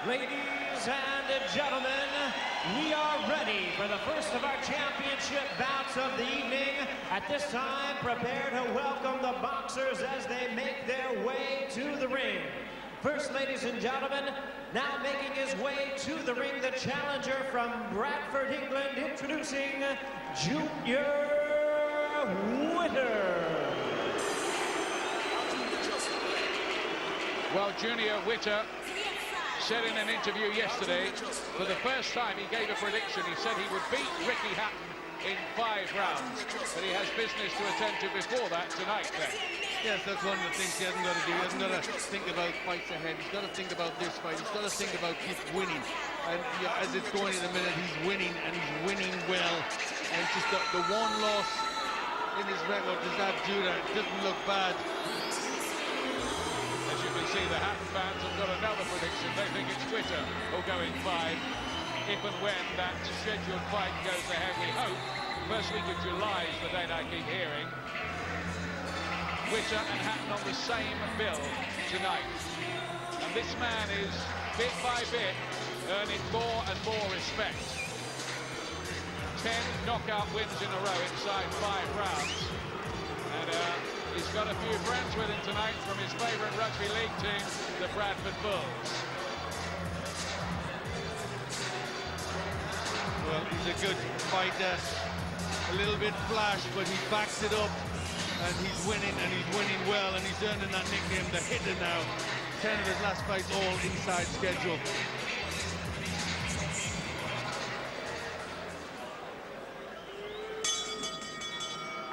Ladies and gentlemen, we are ready for the first of our championship bouts of the evening. At this time, prepare to welcome the boxers as they make their way to the ring. First, ladies and gentlemen, now making his way to the ring, the challenger from Bradford, England, introducing Junior Witter. Well, Junior Witter said in an interview yesterday, for the first time he gave a prediction. He said he would beat Ricky Hatton in 5 rounds, but he has business to attend to before that tonight then. Yes, that's one of the things he hasn't got to do. He hasn't got to think about fights ahead. He's got to think about this fight. He's got to think about keep winning. And as it's going in a minute, he's winning, and he's winning well. And just the one loss in his record does not do that. It doesn't look bad. As you can see, the Hatton fans have got another prediction. They think it's Witter who'll go in 5 if and when that scheduled fight goes ahead. We hope first week of July is the date I keep hearing. Witter and Hatton on the same bill tonight. And this man is, bit by bit, earning more and more respect. 10 knockout wins in a row inside 5 rounds. And he's got a few friends with him tonight from his favourite rugby league team, the Bradford Bulls. Well, he's a good fighter. A little bit flash, but he backs it up. And he's winning well, and he's earning that nickname, the Hitter now. 10 of his last fights all inside schedule.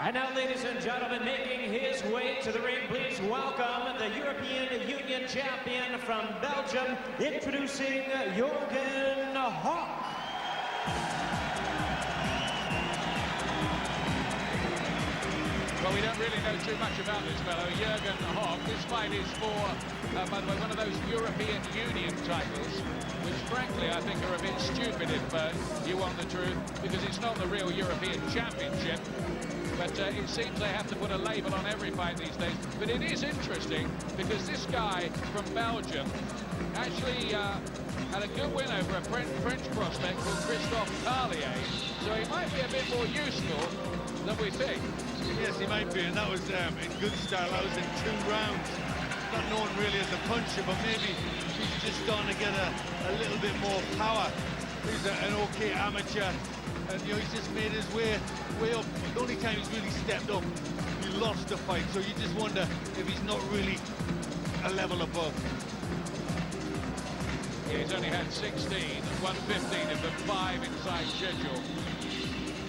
And now, ladies and gentlemen, making his way to the ring, please welcome the European Union champion from Belgium, introducing Juergen Haeck. Well, we don't really know too much about this fellow, Juergen Haeck. This fight is for, by the way, one of those European Union titles, which frankly I think are a bit stupid if you want the truth, because it's not the real European Championship. But it seems they have to put a label on every fight these days. But it is interesting because this guy from Belgium actually had a good win over a French prospect called Christophe Carlier. So he might be a bit more useful than we think. Yes, he might be, and that was in good style. That was in 2 rounds. Not known really as a puncher, but maybe he's just starting to get a little bit more power. He's an okay amateur, and you know, he's just made his way up. The only time he's really stepped up, he lost the fight. So you just wonder if he's not really a level above. Yeah, he's only had 16, won 15 of the 5 inside schedule.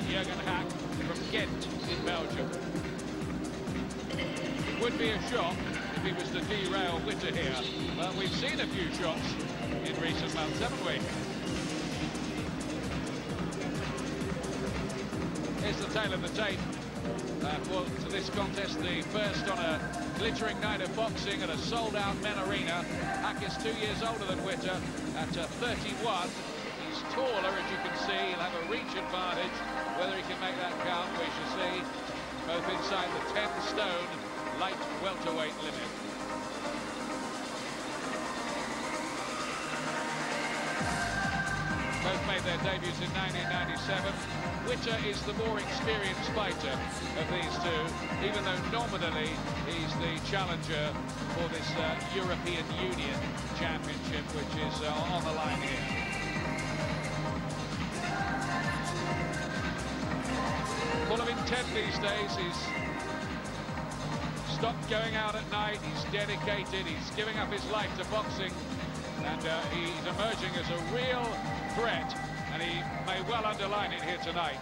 Juergen Haeck from Ghent in Belgium. It would be a shock if he was to derail Witter here. But we've seen a few shots in recent months, haven't we? Here's the tale of the tape for this contest, the first on a glittering night of boxing at a sold-out M.E.N arena. Haeck is 2 years older than Witter at 31. He's taller, as you can see. He'll have a reach advantage. Whether he can make that count, we shall see. Both inside the 10-stone light welterweight limit. Both made their debuts in 1997. Witter is the more experienced fighter of these two, even though nominally he's the challenger for this European Union Championship, which is on the line here. Full of intent these days. He's stopped going out at night. He's dedicated. He's giving up his life to boxing, and he's emerging as a real threat, and he may well underline it here tonight.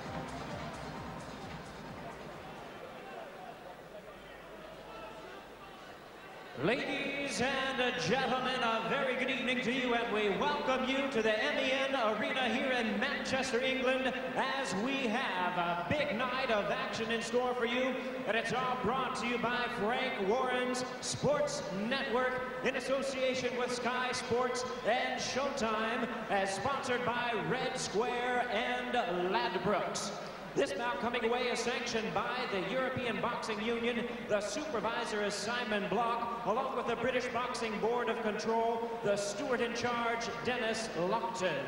Ladies and gentlemen, a very good evening to you, and we welcome you to the M.E.N arena here in Manchester, England, as we have a big night of action in store for you, and it's all brought to you by Frank Warren's Sports Network in association with Sky Sports and Showtime, as sponsored by Red Square and Ladbrokes. This bout coming away is sanctioned by the European Boxing Union. The supervisor is Simon Block, along with the British Boxing Board of Control, the steward in charge, Dennis Lockton.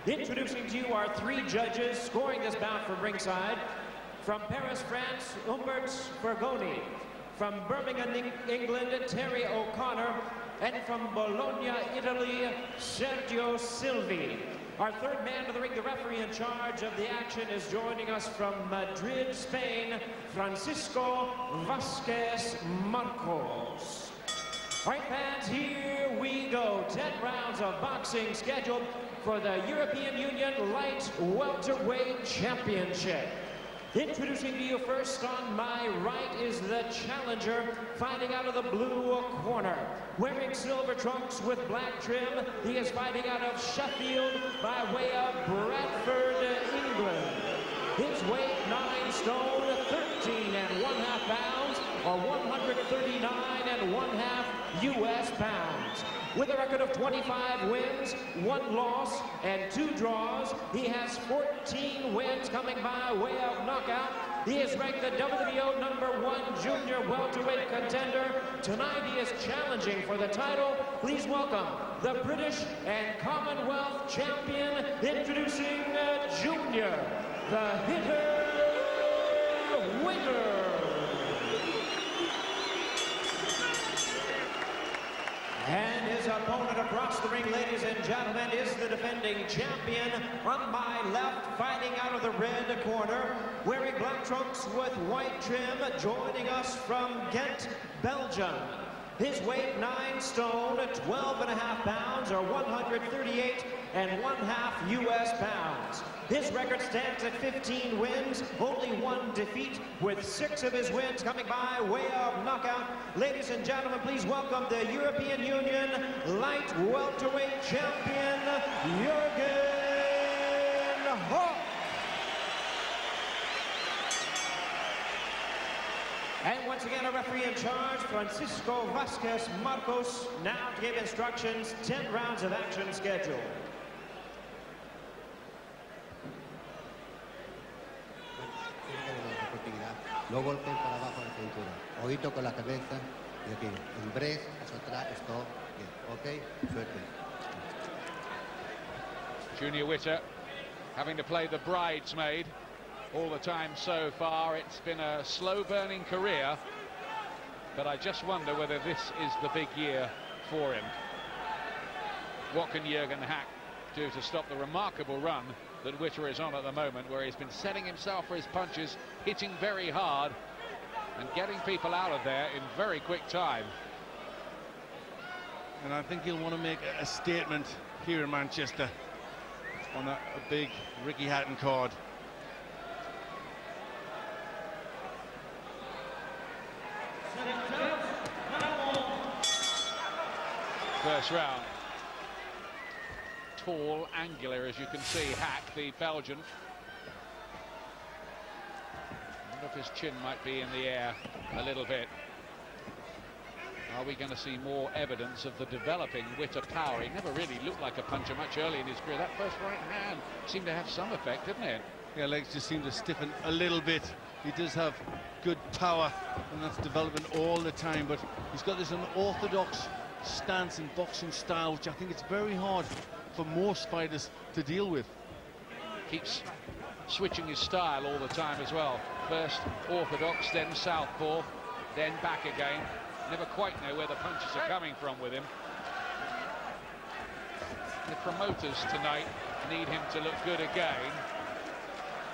Introducing to you our 3 judges scoring this bout from ringside. From Paris, France, Humbert Fergoni. From Birmingham, England, Terry O'Connor. And from Bologna, Italy, Sergio Silvi. Our 3rd man to the ring, the referee in charge of the action, is joining us from Madrid, Spain, Francisco Vasquez Marcos. All right, fans, here we go. 10 rounds of boxing scheduled for the European Union Light Welterweight Championship. Introducing to you first on my right is the challenger, fighting out of the blue corner. Wearing silver trunks with black trim, he is fighting out of Sheffield by way of Bradford, England. His weight, 9 stone, 13½ pounds, or 139½ US pounds. With a record of 25 wins, 1 loss, and 2 draws, he has 14 wins coming by way of knockout. He is ranked the WBO #1 junior welterweight contender. Tonight he is challenging for the title. Please welcome the British and Commonwealth champion, introducing Junior, the hitter, Witter. And his opponent across the ring, ladies and gentlemen, is the defending champion. On my left, fighting out of the red corner, wearing black trunks with white trim, joining us from Ghent, Belgium. His weight, 9 stone, 12½ pounds, or 138½ US pounds. His record stands at 15 wins, only 1 defeat, with 6 of his wins coming by way of knockout. Ladies and gentlemen, please welcome the European Union Light Welterweight Champion, Juergen Haeck. And once again, a referee in charge, Francisco Vasquez Marcos, now to give instructions, 10 rounds of action scheduled. No golpeen para abajo de la cintura. Ojito con la cabeza. Y aquí, embrace, hacia atrás, stop. Bien, ok, suerte. Junior Witter having to play the bridesmaid all the time so far. It's been a slow-burning career, but I just wonder whether this is the big year for him. What can Juergen Haeck do to stop the remarkable run that Witter is on at the moment, where he's been setting himself for his punches, hitting very hard, and getting people out of there in very quick time. And I think he'll want to make a statement here in Manchester on a big Ricky Hatton card. First round. Tall, angular, as you can see, Haeck, the Belgian. I wonder if his chin might be in the air a little bit. Are we going to see more evidence of the developing Witter power? He never really looked like a puncher much early in his career. That first right hand seemed to have some effect, didn't it? Yeah, legs just seem to stiffen a little bit. He does have good power, and that's developing all the time, but he's got this unorthodox stance and boxing style, which I think it's very hard for most fighters to deal with. Keeps switching his style all the time as well. First orthodox, then southpaw, then back again. Never quite know where the punches are coming from with him. The promoters tonight need him to look good again.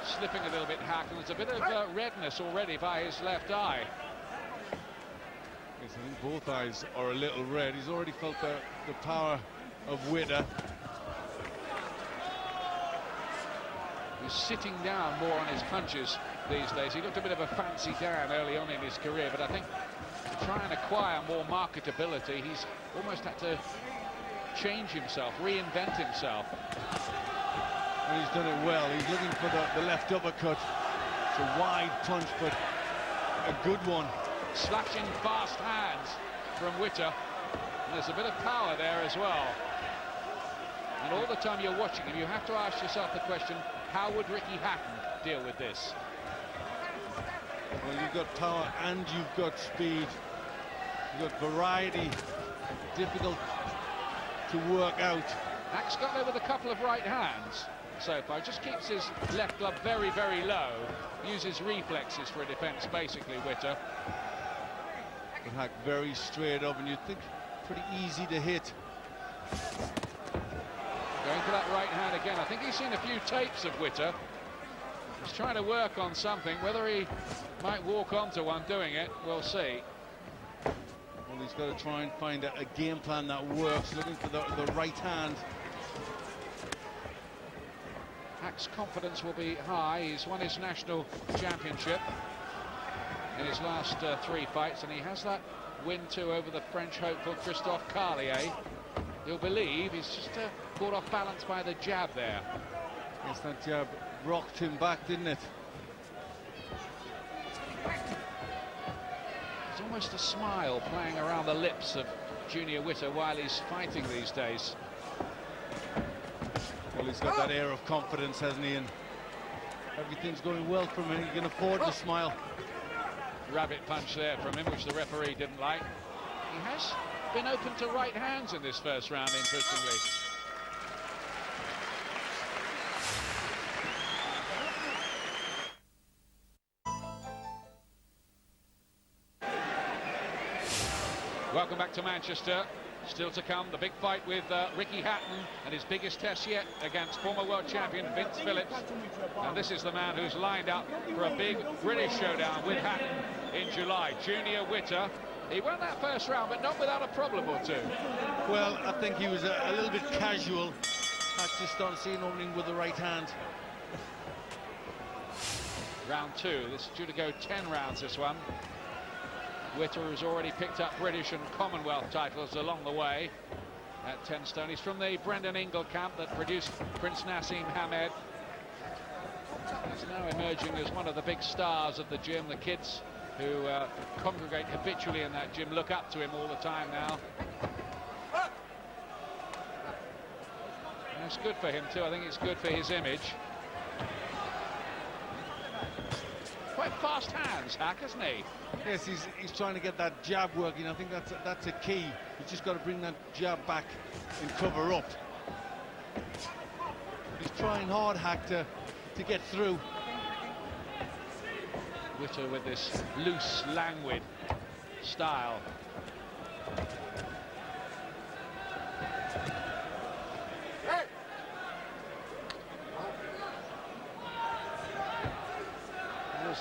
Slipping a little bit, Haeck, and there's a bit of redness already by his left eye. Yes, I think both eyes are a little red. He's already felt the power of Witter. He's sitting down more on his punches these days. He looked a bit of a fancy Dan early on in his career, but I think to try and acquire more marketability, he's almost had to change himself, reinvent himself. And he's done it well. He's looking for the left uppercut. It's a wide punch, but a good one. Slashing fast hands from Witter. And there's a bit of power there as well. And all the time you're watching him, you have to ask yourself the question, how would Ricky Hatton deal with this. Well, you've got power and you've got speed. You've got variety. Difficult to work out. Haeck's got there with a couple of right hands so far. Just keeps his left glove very, very low. Uses reflexes for a defence, basically, Witter. But Haeck very straight up, and you'd think pretty easy to hit. Going for that right hand again. I think he's seen a few tapes of Witter. He's trying to work on something. Whether he might walk onto one doing it, we'll see. Well, he's got to try and find a game plan that works, looking for the right hand. Haeck's confidence will be high. He's won his national championship in his last 3 fights, and he has that win too over the French hopeful Christophe Carlier. He'll believe he's just caught off balance by the jab there. Yes, that jab rocked him back, didn't it? There's almost a smile playing around the lips of Junior Witter while he's fighting these days. Well, he's got that air of confidence, hasn't he? And everything's going well for him, and he can afford to smile. Rabbit punch there from him, which the referee didn't like. He has been open to right hands in this first round, interestingly. Welcome back to Manchester. Still to come, the big fight with Ricky Hatton and his biggest test yet against former world champion Vince Phillips. And this is the man who's lined up for a big British showdown with Hatton in July. Junior Witter. He won that first round, but not without a problem or two. Well, I think he was a little bit casual. Had just started seeing an opening with the right hand. Round 2. This is due to go 10 rounds, this one. Witter has already picked up British and Commonwealth titles along the way at 10 stone. He's from the Brendan Ingle camp that produced Prince Nassim Hamed. He's now emerging as one of the big stars of the gym. The kids who congregate habitually in that gym look up to him all the time now. And it's good for him too. I think it's good for his image. Quite fast hands, Haeck, hasn't he? Yes, he's trying to get that jab working. I think that's a key. He's just got to bring that jab back and cover up. He's trying hard, Haeck, to get through. Witter with this loose, languid style.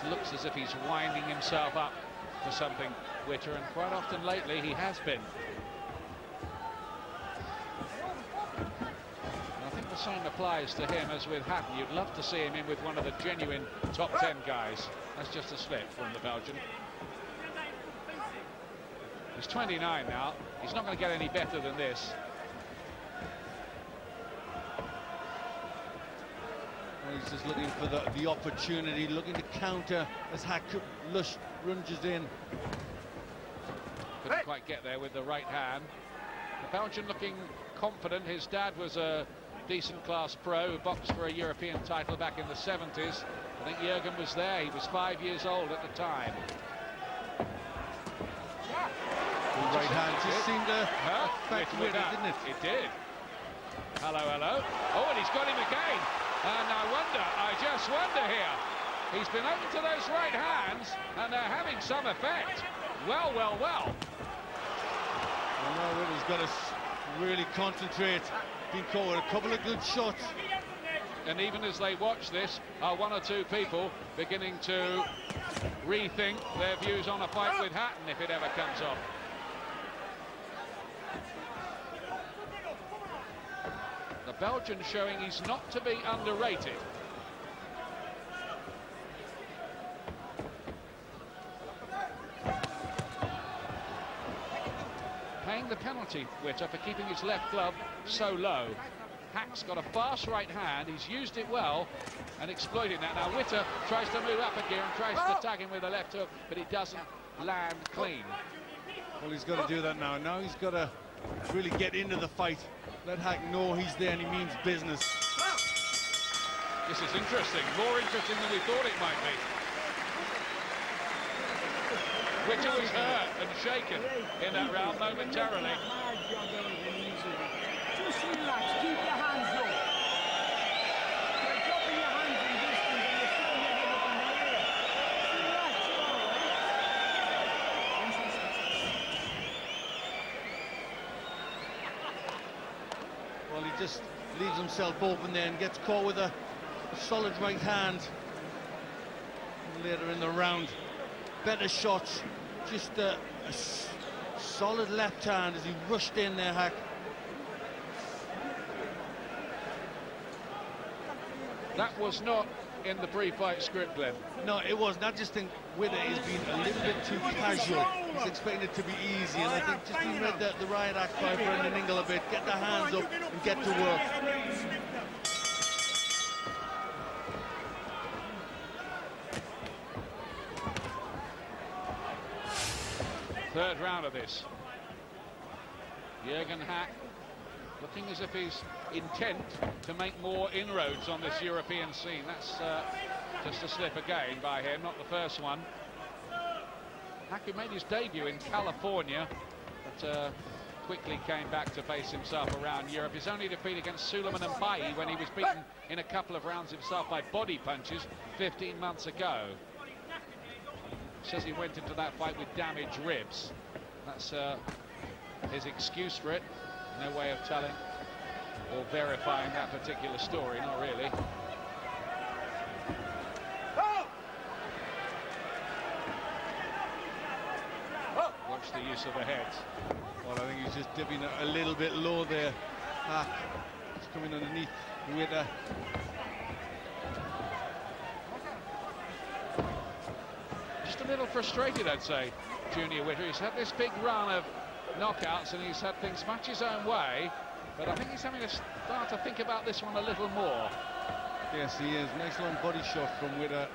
Looks as if he's winding himself up for something, Witter, and quite often lately he has been. And I think the same applies to him as with Hatton. You'd love to see him in with one of the genuine top 10 guys. That's just a slip from the Belgian. He's 29 now. He's not going to get any better than this. He's just looking for the opportunity, looking to counter as Haeck lunges in. Couldn't quite get there with the right hand. The Belgian looking confident. His dad was a decent class pro who boxed for a European title back in the 70s. I think Juergen was there. He was 5 years old at the time. The right hand just seemed to affect Witter, didn't it? It did. Hello, hello. Oh, and he's got him again. And I just wonder here. He's been open to those right hands, and they're having some effect. Well, well, well. Well, now Witter's got to really concentrate. Been caught with a couple of good shots. And even as they watch this, are one or two people beginning to rethink their views on a fight with Hatton if it ever comes off. The Belgian showing he's not to be underrated. Paying the penalty, Witter, for keeping his left glove so low. Haeck's got a fast right hand. He's used it well and exploiting that. Now Witter tries to move up a gear and tries to tag him with a left hook, but it doesn't land clean. Well, he's got to do that now. Now he's got to really get into the fight. Let Haeck know he's there and he means business. This is interesting, more interesting than we thought it might be. Witter was hurt and shaken in that round momentarily. Just relax, keep your hands low. You're dropping your hands in distance and you're sitting your head up in the air. Relax, all right? Well, he just leaves himself open there and gets caught with a solid right hand. Later in the round, better shots, just a solid left hand as he rushed in there, Haeck. That was not in the pre-fight script, Glenn. No, it wasn't. I just think Witter has been a little bit too casual. He's expecting it to be easy, and I think just he read the riot act by Brendan Ingle a bit, get the hands up and get to work. Third round of this. Juergen Haeck looking as if he's intent to make more inroads on this European scene. That's just a slip again by him, not the first one. Haeck, who made his debut in California, but quickly came back to face himself around Europe. His only defeat against Suleiman Mbaye when he was beaten in a couple of rounds himself by body punches 15 months ago. Says he went into that fight with damaged ribs. That's his excuse for it. No way of telling or verifying that particular story, not really. Watch the use of the heads. Well, I think he's just dipping a little bit low there. Haeck, he's coming underneath Witter. Just a little frustrated, I'd say, Junior Witter. He's had this big run of knockouts and he's had things much his own way, but I think he's having to start to think about this one a little more. Yes, he is. Nice long body shot from Witter.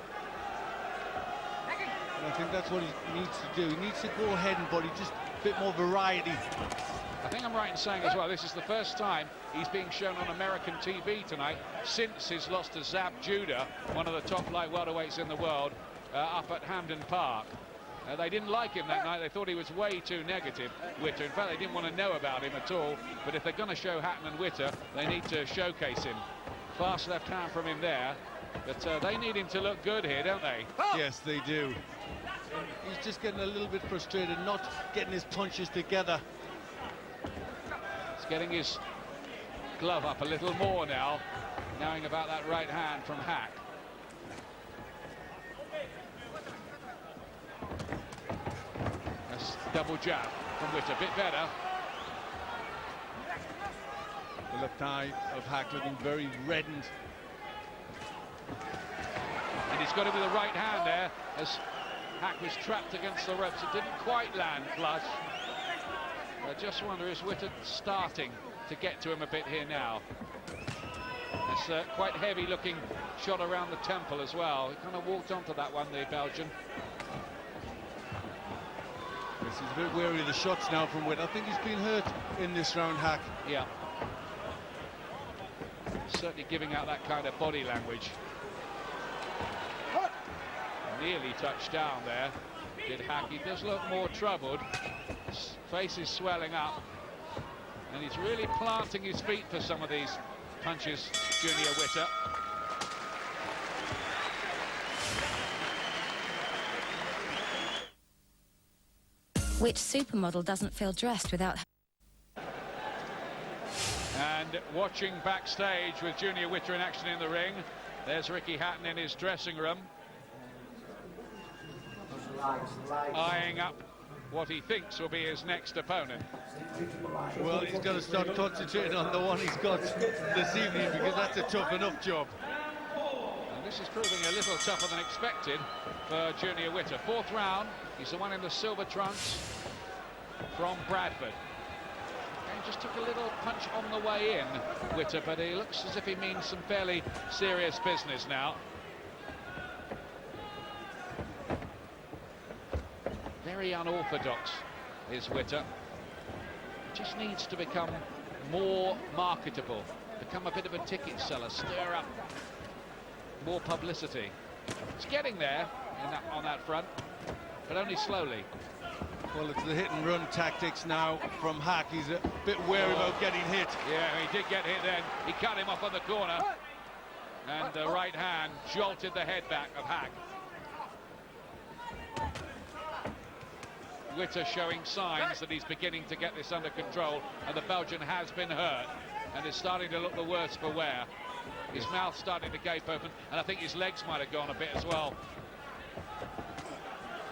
And I think that's what he needs to do. He needs to go ahead and body, just a bit more variety. I think I'm right in saying as well, this is the first time he's being shown on American TV tonight since his loss to Zab Judah, one of the top light welterweights in the world, up at Hampden Park. They didn't like him that night. They thought he was way too negative, Witter. In fact, they didn't want to know about him at all. But if they're going to show Hatton and Witter, they need to showcase him. Fast left hand from him there. But they need him to look good here, don't they? Yes, they do. And he's just getting a little bit frustrated, not getting his punches together. He's getting his glove up a little more now, knowing about that right hand from Haeck. Double jab from Witter, a bit better. The left eye of Haeck looking very reddened. And he's got him with the right hand there as Haeck was trapped against the ropes. It didn't quite land flush. I just wonder, is Witter starting to get to him a bit here now? It's a quite heavy looking shot around the temple as well. He kind of walked onto that one, the Belgian. Yes, he's a bit wary of the shots now from Witter. I think he's been hurt in this round, Haeck. Yeah. Certainly giving out that kind of body language. Nearly touched down there, did Haeck. He does look more troubled. His face is swelling up. And he's really planting his feet for some of these punches, Junior Witter. Which supermodel doesn't feel dressed without... And watching backstage with Junior Witter in action in the ring, there's Ricky Hatton in his dressing room, eyeing up what he thinks will be his next opponent. Well, he's got to start concentrating on the one he's got this evening, because that's a tough enough job. And this is proving a little tougher than expected for Junior Witter. Fourth round, he's the one in the silver trunks from Bradford. And just took a little punch on the way in, Witter, but he looks as if he means some fairly serious business now. Very unorthodox is Witter. Just needs to become more marketable, become a bit of a ticket seller, stir up more publicity. It's getting there on that front, but only slowly. Well, it's the hit-and-run tactics now from Haeck. He's a bit wary about getting hit. Yeah, he did get hit then. He cut him off on the corner. And the right hand jolted the head back of Haeck. Witter showing signs that he's beginning to get this under control, and the Belgian has been hurt and is starting to look the worse for wear. His mouth's starting to gape open, and I think his legs might have gone a bit as well.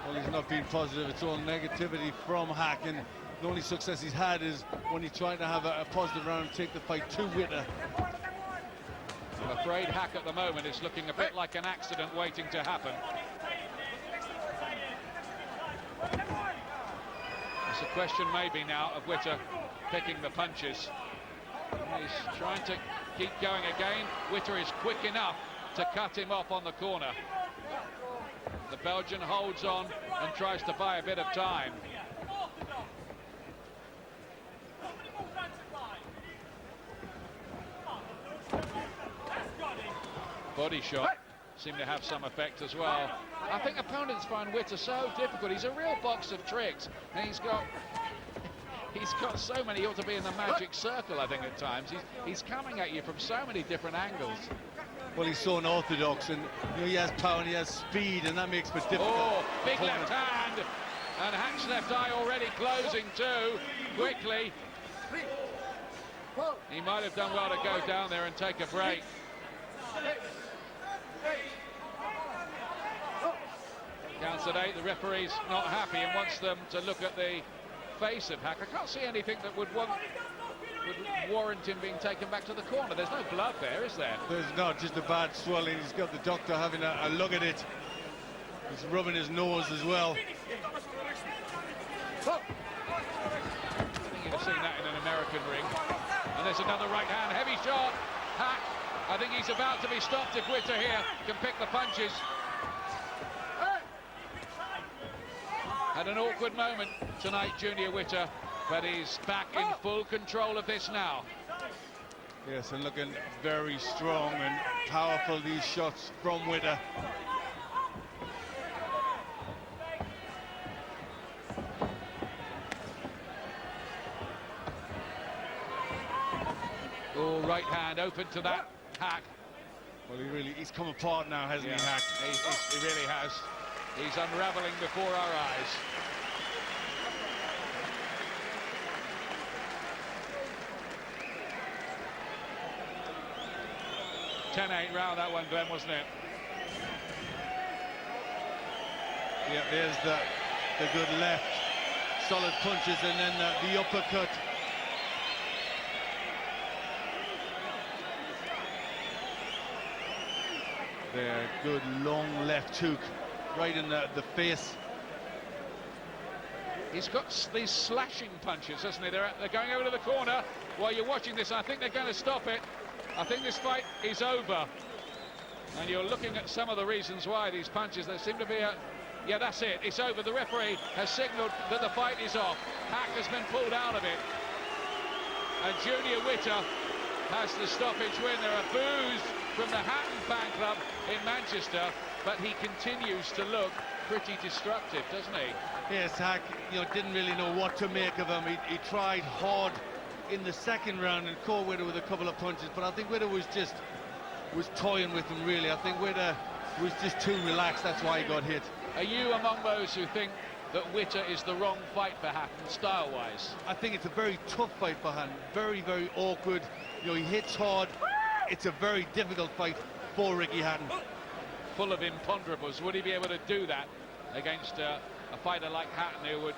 Well, he's not been positive. It's all negativity from Haeck, and the only success he's had is when he tried to have a positive round and take the fight to Witter. I'm afraid Haeck at the moment is looking a bit like an accident waiting to happen. It's a question maybe now of Witter picking the punches. He's trying to keep going again. Witter is quick enough to cut him off on the corner. The Belgian holds on and tries to buy a bit of time. Body shot seemed to have some effect as well. I think opponents find Witter so difficult. He's a real box of tricks, and he's got so many. He ought to be in the magic circle, I think, at times. He's coming at you from so many different angles. Well, he's so unorthodox, and he has power and he has speed, and that makes for difficult. Oh, big left hand, and Haeck's left eye already closing too quickly. He might have done well to go down there and take a break. Counts at 8. The referee's not happy and wants them to look at the face of Haeck. I can't see anything that would warrant him being taken back to the corner. There's no blood there, is there? There's not, just a bad swelling. He's got the doctor having a look at it. He's rubbing his nose as well. I think you'd have seen that in an American ring. And there's another right hand, heavy shot. Haeck, I think he's about to be stopped if Witter here can pick the punches. Had an awkward moment tonight, Junior Witter, but he's back in full control of this now. Yes, and looking very strong and powerful, these shots from Witter. Oh, right hand open to that Haeck. Well, he's come apart now, hasn't he, Haeck? He really has. He's unraveling before our eyes. .10-8 round, that one, Glenn, wasn't it? Yeah, there's the good left. Solid punches, and then the uppercut. There, good long left hook. Right in the face. He's got these slashing punches, hasn't he? They're going over to the corner while you're watching this. I think they're going to stop it. I think this fight is over. And you're looking at some of the reasons why these punches, there seem to be a... Yeah, that's it. It's over. The referee has signalled that the fight is off. Haeck has been pulled out of it. And Junior Witter has the stoppage win. There are boos from the Hatton fan club in Manchester, but he continues to look pretty destructive, doesn't he? Yes, Haeck, didn't really know what to make of him. He tried hard in the second round and caught Witter with a couple of punches, but I think Witter was toying with him, really. I think Witter was just too relaxed. That's why he got hit. Are you among those who think that Witter is the wrong fight for Hatton, style-wise? I think it's a very tough fight for Hatton. Very, very awkward. He hits hard. It's a very difficult fight for Ricky Hatton. Full of imponderables. Would he be able to do that against a fighter like Hatton, who would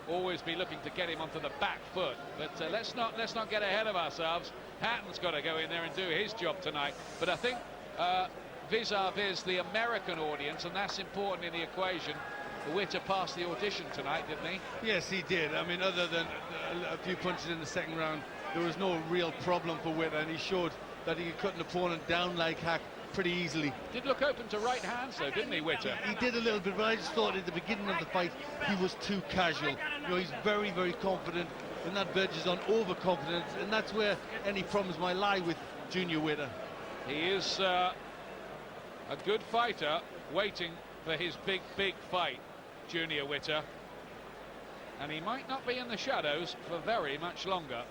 always be looking to get him onto the back foot? But let's not get ahead of ourselves. Hatton's got to go in there and do his job tonight. But I think vis-a-vis the American audience, and that's important in the equation, Witter passed the audition tonight, didn't he? Yes, he did. I mean, other than a few punches in the second round, there was no real problem for Witter, and he showed that he could cut an opponent down like Haeck pretty easily. Did look open to right hands, though, didn't he, Witter? He did a little bit, but I just thought at the beginning of the fight he was too casual. He's very, very confident, and that verges on overconfidence, and that's where any problems might lie with Junior Witter. He is A good fighter waiting for his big fight, Junior Witter. And he might not be in the shadows for very much longer.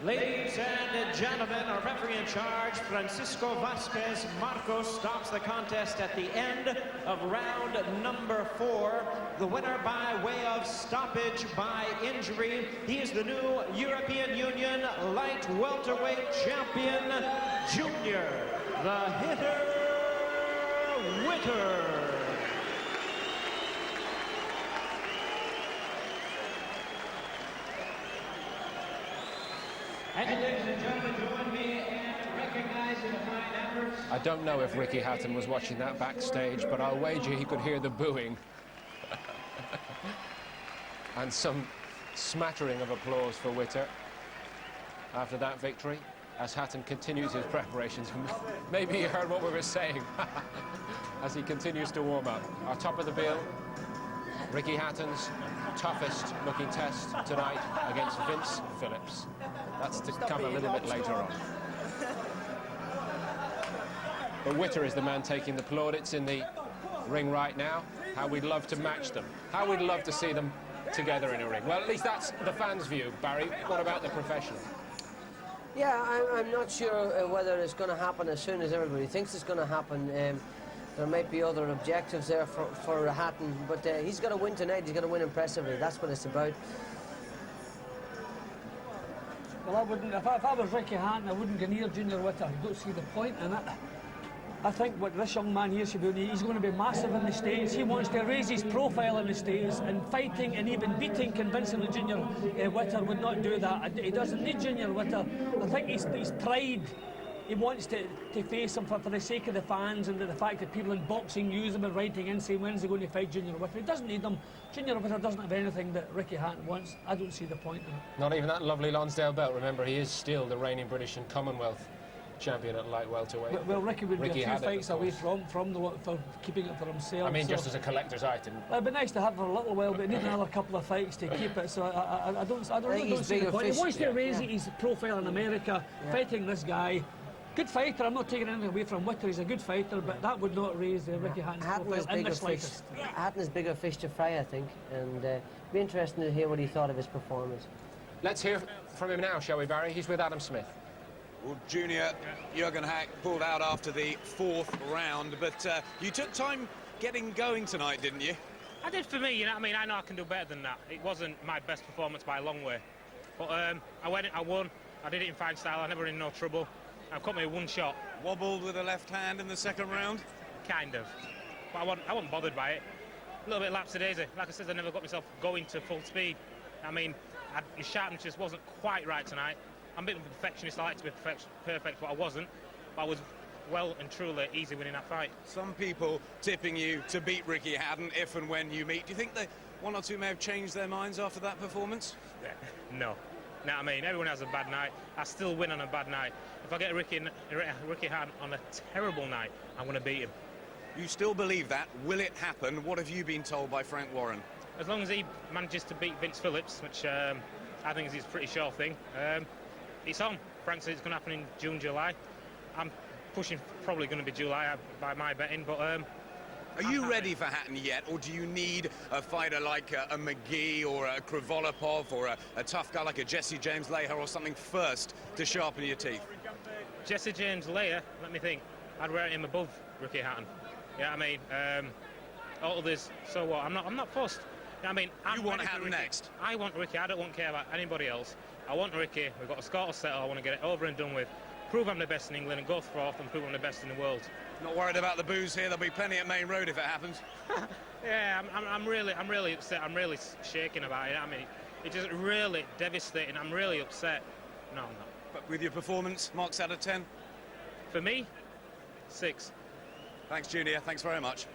Ladies and gentlemen, our referee in charge, Francisco Vasquez Marcos, stops the contest at the end of round number 4. The winner by way of stoppage by injury. He is the new European Union light welterweight champion, Junior the Hitter Witter. And ladies and gentlemen, join me in recognizing the fine efforts. I don't know if Ricky Hatton was watching that backstage, but I'll wager he could hear the booing. And some smattering of applause for Witter after that victory, as Hatton continues his preparations. Maybe he heard what we were saying as he continues to warm up. Our top of the bill, Ricky Hatton's toughest looking test tonight against Vince Phillips. That's to come a little bit later on. But Witter is the man taking the plaudits in the ring right now. How we'd love to match them. How we'd love to see them together in a ring. Well, at least that's the fans' view, Barry. What about the professional? Yeah, I'm not sure whether it's going to happen as soon as everybody thinks it's going to happen. There might be other objectives there for Hatton, but he's got to win tonight. He's got to win impressively. That's what it's about. Well, I wouldn't. If I was Ricky Hatton, I wouldn't go near Junior Witter. I don't see the point in it. I think what this young man here should be, he's going to be massive in the States. He wants to raise his profile in the States, and fighting and even beating convincingly Junior Witter would not do that. He doesn't need Junior Witter. I think his pride. He wants to face him for the sake of the fans and the fact that people in boxing use him and writing in saying when's he going to fight Junior Witter. He doesn't need them. Junior Witter doesn't have anything that Ricky Hatton wants. I don't see the point in it. Not even that lovely Lonsdale belt. Remember, he is still the reigning British and Commonwealth champion at light welterweight. Well, Ricky would be a few fights away from for keeping it for himself. I mean, so, just as a collector's item. It'd be nice to have for a little while, but he needs another couple of fights to keep it. So I don't see the point. He wants to raise his profile in America, fighting this guy. Good fighter. I'm not taking anything away from Witter. He's a good fighter, but that would not raise Ricky Hatton's profile in the slightest. Hatton is bigger fish to fry, I think, and be interesting to hear what he thought of his performance. Let's hear from him now, shall we, Barry? He's with Adam Smith. Well, Junior, Juergen Haeck pulled out after the 4th round, but you took time getting going tonight, didn't you? I did for me, you know what I mean? I know I can do better than that. It wasn't my best performance by a long way. But I went, I won, I did it in fine style, I never in no trouble. I've cut me one shot. Wobbled with a left hand in the 2nd round? Kind of. But I wasn't bothered by it. A little bit lapsadaisy. Like I said, I never got myself going to full speed. I mean, my sharpness just wasn't quite right tonight. I'm a bit of a perfectionist. I like to be perfect, but I wasn't. But I was well and truly easy winning that fight. Some people tipping you to beat Ricky Hatton if and when you meet. Do you think that one or two may have changed their minds after that performance? No. No, I mean, everyone has a bad night. I still win on a bad night. If I get Ricky Hatton on a terrible night, I'm going to beat him. You still believe that? Will it happen? What have you been told by Frank Warren? As long as he manages to beat Vince Phillips, which I think is his pretty sure thing, it's on. Frank says it's going to happen in June, July. I'm pushing probably going to be July by my betting, but... Are you ready for Hatton yet, or do you need a fighter like a McGee or a Krivolopov or a tough guy like a Jesse James Leah or something first to sharpen your teeth? Jesse James Leah, let me think. I'd rate him above Ricky Hatton. Yeah, I mean, all others. So what? I'm not fussed. I mean, you want Hatton next? I want Ricky. I don't care about anybody else. I want Ricky. We've got a score to settle. I want to get it over and done with. Prove I'm the best in England and go forth and prove I'm the best in the world. Not worried about the booze here. There'll be plenty at Main Road if it happens. Yeah, I'm really upset. I'm really shaking about it. I mean, it's just really devastating. I'm really upset. No, I'm not. But with your performance, marks out of 10? For me, 6. Thanks, Junior. Thanks very much.